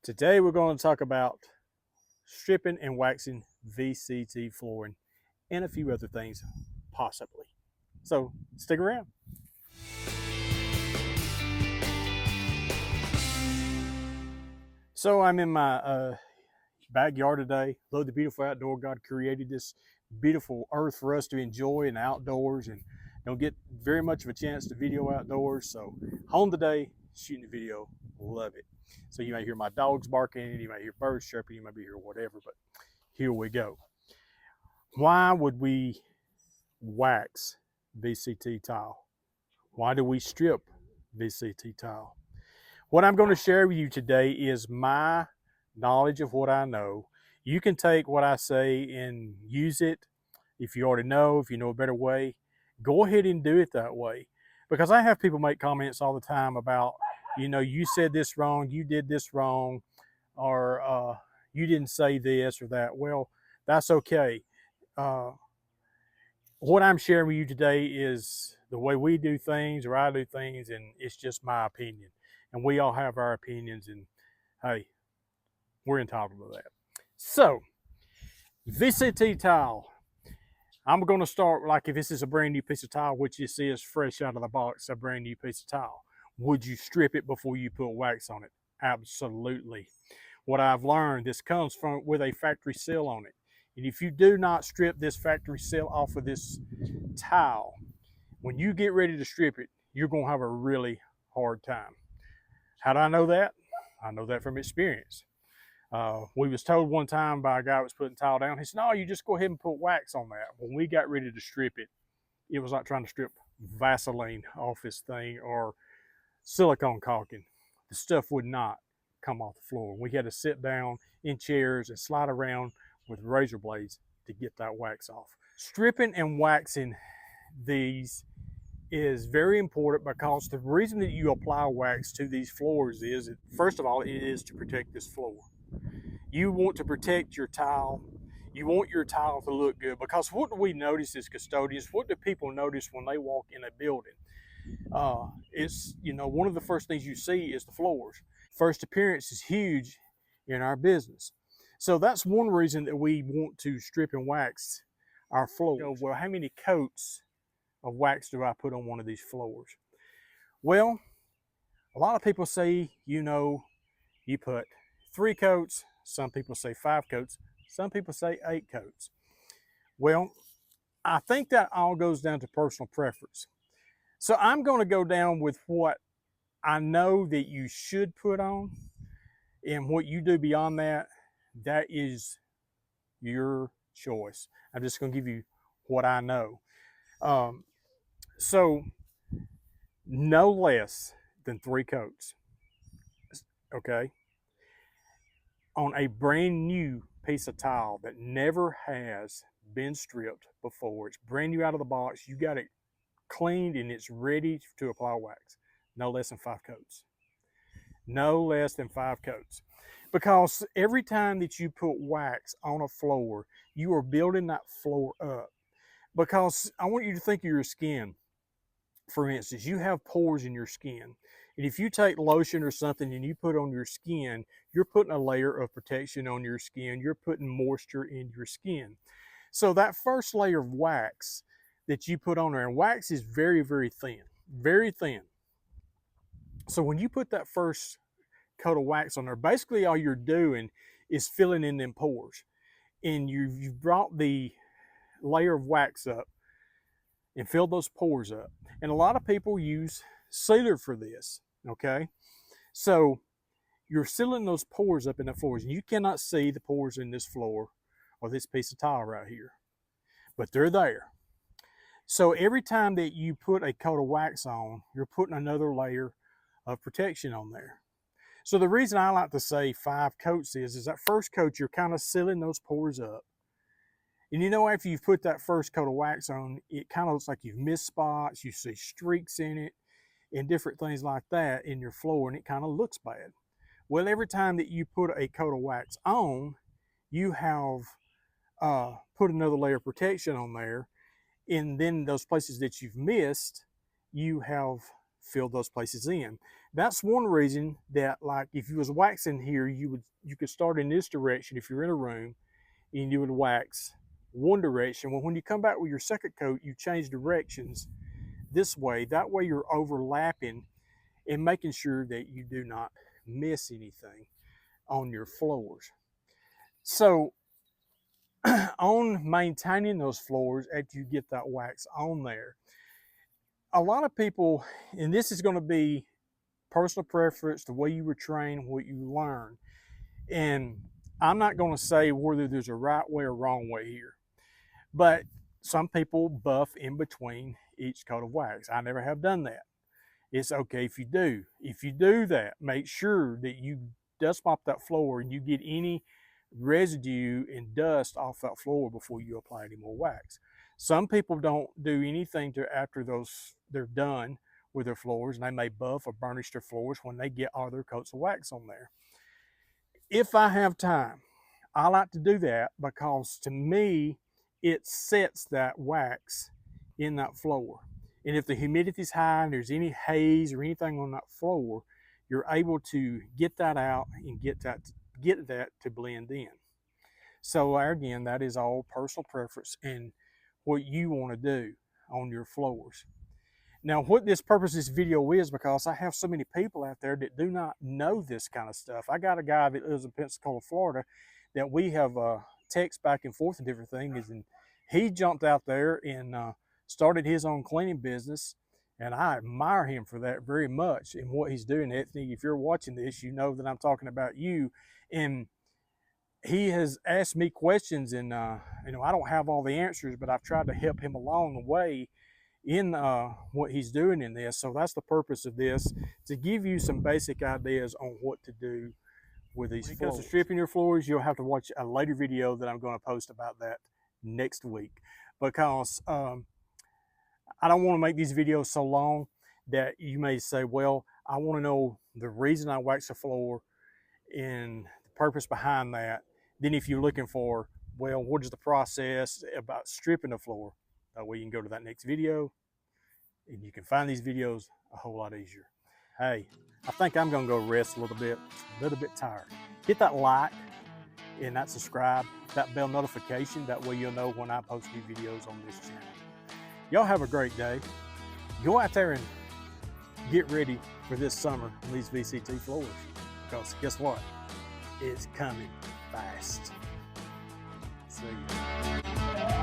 Today we're going to talk about stripping and waxing VCT flooring and a few other things possibly. So stick around. So I'm in my backyard today. Love the beautiful outdoor. God created this beautiful earth for us to enjoy in the outdoors and don't get very much of a chance to video outdoors. So home today, shooting the video, love it. So you might hear my dogs barking, you might hear birds chirping, you might hear whatever, but here we go. Why would we wax VCT tile? Why do we strip VCT tile? What I'm going to share with you today is my knowledge of what I know. You can take what I say and use it. If you already know, if you know a better way, go ahead and do it that way. Because I have people make comments all the time about, you said this wrong, you did this wrong, or you didn't say this or that. Well, that's okay. Uh, what I'm sharing with you today is the way we do things or I do things, and it's just my opinion. And we all have our opinions, and hey, we're entitled to that. So, VCT tile. I'm going to start like if this is a brand new piece of tile, which you see is fresh out of the box, a brand new piece of tile. Would you strip it before you put wax on it? Absolutely. What I've learned, this comes from with a factory seal on it. And if you do not strip this factory seal off of this tile, when you get ready to strip it, you're going to have a really hard time. How do I know that? I know that from experience. We was told one time by a guy who was putting tile down, he said, no, you just go ahead and put wax on that. When we got ready to strip it, it was like trying to strip Vaseline off this thing or silicone caulking. The stuff would not come off the floor. We had to sit down in chairs and slide around with razor blades to get that wax off. Stripping and waxing these is very important because the reason that you apply wax to these floors is, first of all, it is to protect this floor. You want to protect your tile. You want your tile to look good, because what do we notice as custodians? What do people notice when they walk in a building? It's, one of the first things you see is the floors. First appearance is huge in our business. So that's one reason that we want to strip and wax our floor. Well, how many coats of wax do I put on one of these floors? Well, a lot of people say, you put 3 coats. Some people say 5 coats. Some people say 8 coats. Well, I think that all goes down to personal preference. So I'm going to go down with what I know that you should put on, and what you do beyond that, that is your choice. I'm just going to give you what I know. So no less than 3 coats, okay? On a brand new piece of tile that never has been stripped before. It's brand new out of the box. You got it cleaned and it's ready to apply wax. No less than 5 coats. No less than 5 coats. Because every time that you put wax on a floor, you are building that floor up. Because I want you to think of your skin. For instance, you have pores in your skin. And if you take lotion or something and you put on your skin, you're putting a layer of protection on your skin. You're putting moisture in your skin. So that first layer of wax that you put on there, and wax is very, very thin, very thin. So when you put that first coat of wax on there, basically all you're doing is filling in them pores. And you've brought the layer of wax up and filled those pores up. And a lot of people use sealer for this, okay? So you're sealing those pores up in the floors. You cannot see the pores in this floor or this piece of tile right here, but they're there. So every time that you put a coat of wax on, you're putting another layer of protection on there. So the reason I like to say 5 coats is that first coat, you're kind of sealing those pores up. And after you've put that first coat of wax on, it kind of looks like you've missed spots, you see streaks in it, and different things like that in your floor, and it kind of looks bad. Well, every time that you put a coat of wax on, you have put another layer of protection on there, and then those places that you've missed, you have filled those places in. That's one reason that, like, if you was waxing here, you could start in this direction if you're in a room, and you would wax one direction. Well, when you come back with your second coat, you change directions this way. That way you're overlapping and making sure that you do not miss anything on your floors. So on maintaining those floors after you get that wax on there, a lot of people, and this is going to be personal preference, the way you were trained, what you learn. And I'm not going to say whether there's a right way or wrong way here, but some people buff in between each coat of wax. I never have done that. It's okay if you do. If you do that, make sure that you dust mop that floor and you get any residue and dust off that floor before you apply any more wax. Some people don't do anything to after they're done with their floors, and they may buff or burnish their floors when they get all their coats of wax on there. If I have time, I like to do that because to me, it sets that wax in that floor. And if the humidity is high and there's any haze or anything on that floor, you're able to get that out and get that to blend in. So again, that is all personal preference and what you want to do on your floors. Now, what this purpose of this video is, because I have so many people out there that do not know this kind of stuff. I got a guy that lives in Pensacola, Florida, that we have text back and forth and different things, and he jumped out there and started his own cleaning business, and I admire him for that very much and what he's doing. Anthony, if you're watching this, you know that I'm talking about you. And he has asked me questions, and you know, I don't have all the answers, but I've tried to help him along the way in what he's doing in this. So that's the purpose of this, to give you some basic ideas on what to do with these floors. When it comes to stripping your floors, you'll have to watch a later video that I'm going to post about that next week, because I don't want to make these videos so long that you may say, well, I want to know the reason I wax the floor and the purpose behind that. Then if you're looking for, well, what is the process about stripping the floor? That way you can go to that next video and you can find these videos a whole lot easier. Hey, I think I'm gonna go rest a little bit tired. Hit that like and that subscribe, that bell notification. That way you'll know when I post new videos on this channel. Y'all have a great day. Go out there and get ready for this summer on these VCT floors, because guess what? It's coming fast. See you.